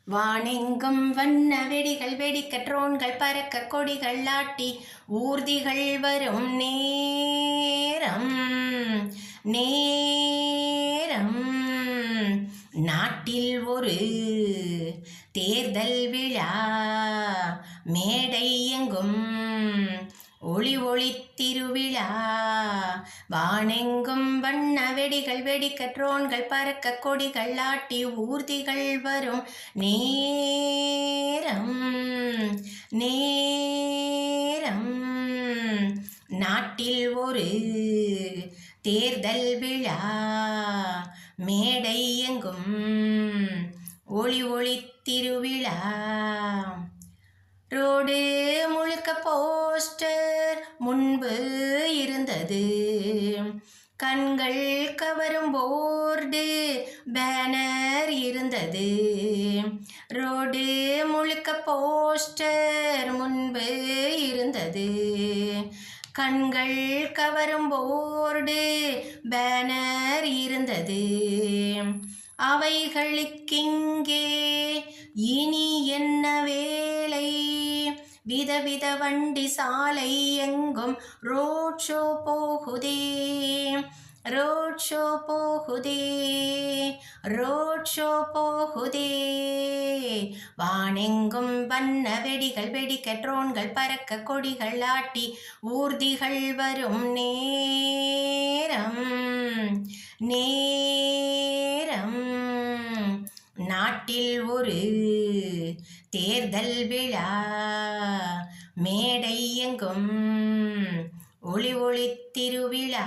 வானெங்கும் வண்ண வெடிகள் வெடிக்க ட்ரோன்கள் பறக்க கொடிகள் ஆட்டி ஊர்திகள் வரும் நேரம் நேரம் நாட்டில் ஒரு தேர்தல் விழா மேடை எங்கும் ஒளி ஒளி திருவிழா வானெங்கும் வண்ண வெடிகள் வெடிக்க ட்ரோன்கள் பறக்க கொடிகள் ஆட்டி ஊர்திகள் வரும் நேரம் நேரம் நாட்டில் ஒரு தேர்தல் விழா மேடை எங்கும் ஒளி ஒளி திருவிழா ரோடு முழுக்க போஸ்டர் முன்பு இருந்தது கண்கள் கவரும் போர்டு பேனர் இருந்தது ரோடு முழுக்க போஸ்டர் முன்பு இருந்தது கண்கள் கவரும் போர்டு பேனர் இருந்தது அவைகளுக்கிங்கே இனி என்ன வேலை விதவித வண்டி சாலை எங்கும் ரோட் ஷோ போகுதே ரோட் ஷோ போகுதே ரோட் ஷோ போகுதே வானெங்கும் வண்ண வெடிகள் வெடிக்க ட்ரோன்கள் பறக்க கொடிகள் ஆட்டி ஊர்திகள் வரும் நேரம் நேரம் நாட்டில் ஒரு தேர்தல் விழா மேடை எங்கும் ஒளி ஒளி திருவிழா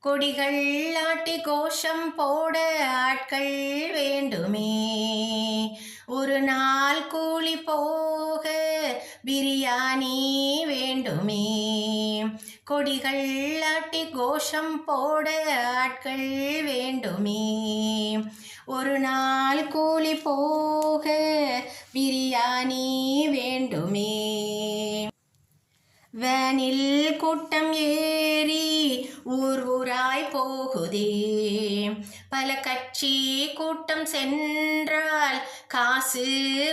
கொடிகள் ஆட்டி கோஷம் போட ஆட்கள் வேண்டுமே ஒரு நாள் கூலி போக பிரியாணி வேண்டுமே கொடிகள் ஆட்டி கோஷம் போட ஆட்கள் வேண்டுமே ஒரு நாள் கூலி போக பிரியாணி வேண்டுமே வேனில் கூட்டம் ஏறி ஊர் ஊராய் போகுதே பல கட்சி கூட்டம் சென்றால் காசு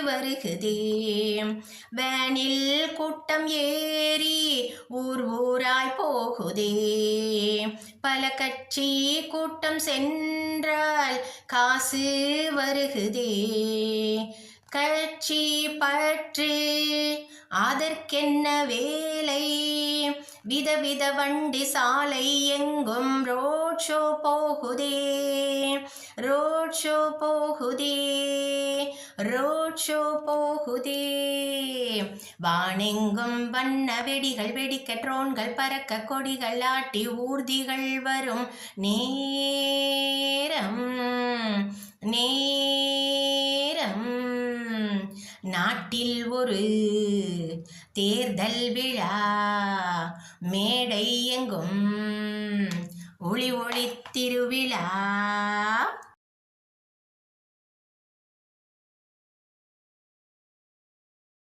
வருகுதே வேனில் கூட்டம் ஏறி ஊர் ஊராய் போகுதே பல கட்சி கூட்டம் சென்றால் காசு வருகுதே கட்சி பற்று அதற்கென்ன வேலை விதவித வண்டி சாலை எங்கும் ரோட் ஷோ போகுதே ரோட் ஷோ போகுதே ரோட் ஷோ போகுதே வானெங்கும் வண்ண வெடிகள் வெடிக்க ட்ரோன்கள் பறக்க கொடிகள் ஆட்டி ஊர்திகள் வரும் நேரம் நேரம் நாட்டில் ஒரு தேர்தல் விழா மேடை எங்கும் ஒளி ஒளி திருவிழா